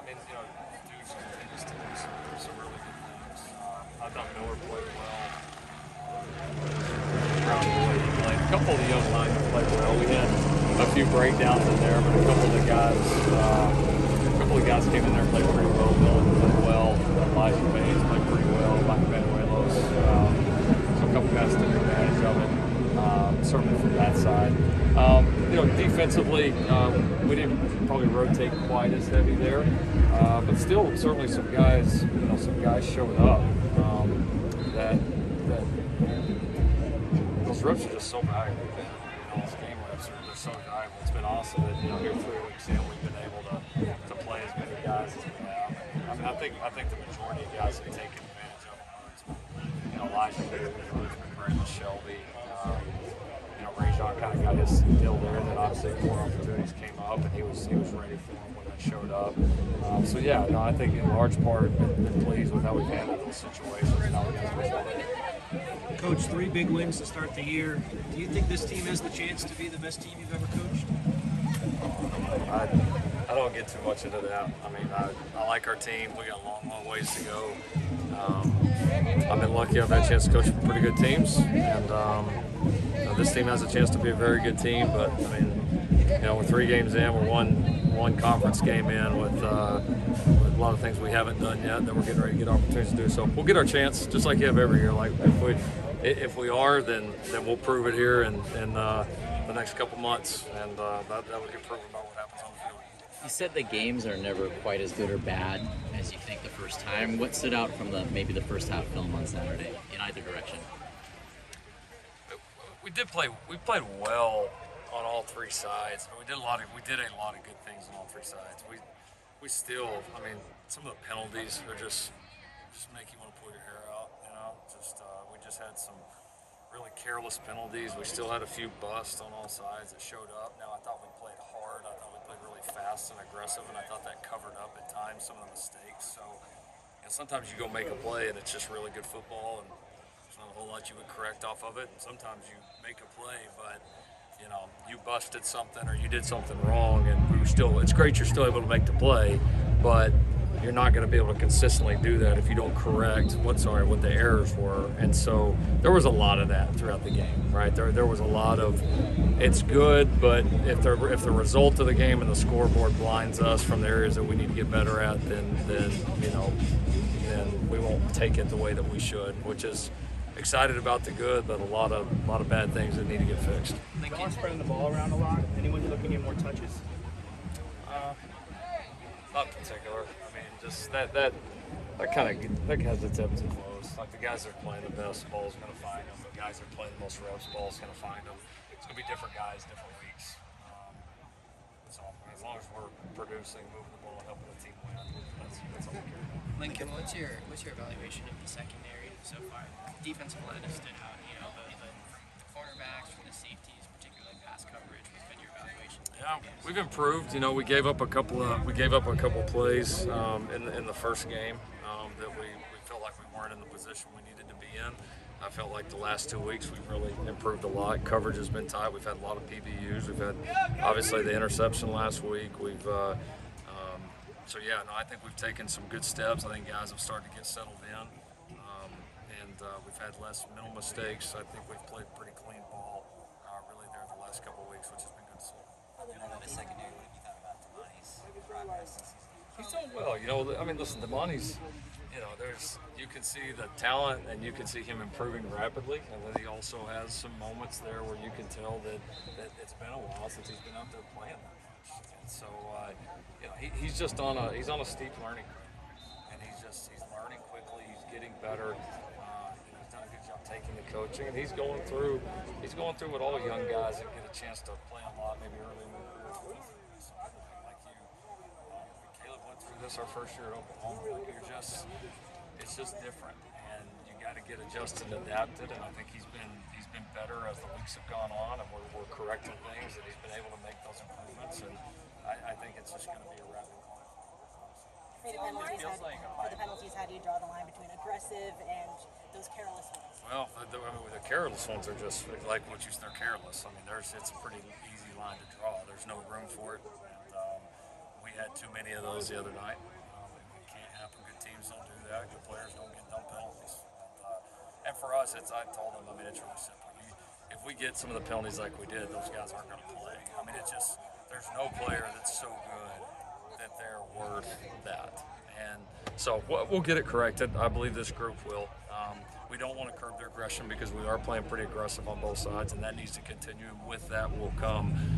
mean, Dukes continues to do some really good things. I thought Miller played well. Proud of the way he played. A couple of the young linemen played well. We had a few breakdowns in there, but a couple of the guys came in there and played pretty well. Miller played well. Elijah Baines played pretty well. Mike Benuelos. So a couple guys took advantage of it. Certainly from that side. Defensively, we didn't probably rotate quite as heavy there, but still, certainly some guys showed up. That those reps are just so valuable. Those game reps are so valuable. It's been awesome that here 3 weeks in we've been able to play as many guys as we have. I mean, I think the majority of guys have taken advantage of them. Elijah Baines, Brandon Shelby. Rajon kind of got his deal there, and then obviously more opportunities came up, and he was ready for them when they showed up. I think in large part been pleased with how we've handled those situations and how we got to Coach, 3 big wins to start the year. Do you think this team has the chance to be the best team you've ever coached? I don't get too much into that. I mean, I like our team. We got a long ways to go. I've been lucky. I've had a chance to coach for pretty good teams, and this team has a chance to be a very good team. But I mean, we're 3 games in. We're one conference game in with a lot of things we haven't done yet that we're getting ready to get opportunities to do. So we'll get our chance, just like you have every year. Like if we are, then we'll prove it here in the next couple months, and that would get proven by what happens on the field. You said the games are never quite as good or bad as you think the first time. What stood out from maybe the first half film on Saturday in either direction? We played well on all 3 sides. We did a lot of good things on all 3 sides. We still, I mean, some of the penalties are just make you want to pull your hair out. We just had some really careless penalties. We still had a few busts on all sides that showed up. Now I thought we played hard. I thought we played really fast and aggressive, and I thought that covered up at times some of the mistakes. So sometimes you go make a play and it's just really good football, and there's not a whole lot you would correct off of it. And sometimes you make a play, but you busted something or you did something wrong, and it's great you're still able to make the play, but you're not going to be able to consistently do that if you don't correct what the errors were. And so there was a lot of that throughout the game, right? There was a lot of, it's good, but if the result of the game and the scoreboard blinds us from the areas that we need to get better at, then we won't take it the way that we should, which is excited about the good, but a lot of bad things that need to get fixed. Y'all spreading the ball around a lot. Anyone looking to get more touches? Not particular. I mean, just that has its ebbs and flows. Like the guys that are playing the best ball's going to find them. The guys that are playing the most reps ball's going to find them. It's going to be different guys, different weeks. As long as we're producing, moving the ball, helping the team win, that's all we care about. Lincoln, what's your evaluation of the secondary so far? Defensive line has stood out, from the cornerbacks, from the safeties, particularly pass coverage. What's been your evaluation? Yeah, we've improved. We gave up a couple plays in the first game that we felt like we weren't in the position we needed to be in. I felt like the last 2 weeks we've really improved a lot. Coverage has been tight. We've had a lot of PBUs. We've had obviously the interception last week. I think we've taken some good steps. I think guys have started to get settled in, and we've had less mental mistakes. I think we've played pretty clean ball really there the last couple of weeks, which has been good to see. On the secondary, what have you thought about Damani's progress this season? He's done well. I mean, listen, Damani's, you can see the talent and you can see him improving rapidly, and then he also has some moments there where you can tell that it's been a while since he's been out there playing that much. And so, he's just on a steep learning curve, and he's learning quickly. He's getting better. He's done a good job taking the coaching, and he's going through what all young guys that get a chance to play a lot maybe early in their career go through. So I think like you, Caleb went through this our first year at Oklahoma. It's just different, and you got to get adjusted and adapted. And I think he's been better as the weeks have gone on, and we're correcting things, and he's been able to make those improvements. And I think it's just going to be a rapid climb. For the penalties, how do you draw the line between aggressive and those careless ones? Well, the careless ones are just like they're careless. I mean, it's a pretty easy line to draw. There's no room for it. And, we had too many of those the other night. yeah, good players don't get dumb penalties. And for us, I told them, I mean, it's really simple. If we get some of the penalties like we did, those guys aren't going to play. I mean, it's just, there's no player that's so good that they're worth that. And so we'll get it corrected. I believe this group will. We don't want to curb their aggression because we are playing pretty aggressive on both sides, and that needs to continue. And with that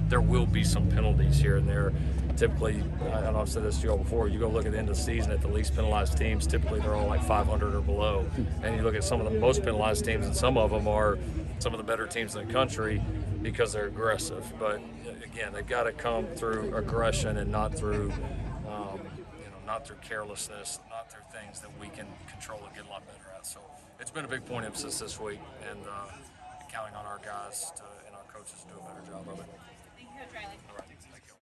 there will be some penalties here and there. Typically, I know I've said this to you all before, you go look at the end of the season at the least penalized teams, typically they're all like 500 or below. And you look at some of the most penalized teams, and some of them are some of the better teams in the country because they're aggressive. But again, they've got to come through aggression and not through not through carelessness, not through things that we can control and get a lot better at. So it's been a big point of emphasis this week, and counting on our guys and our coaches to do a better job of it. Thank you, Coach Riley. All right.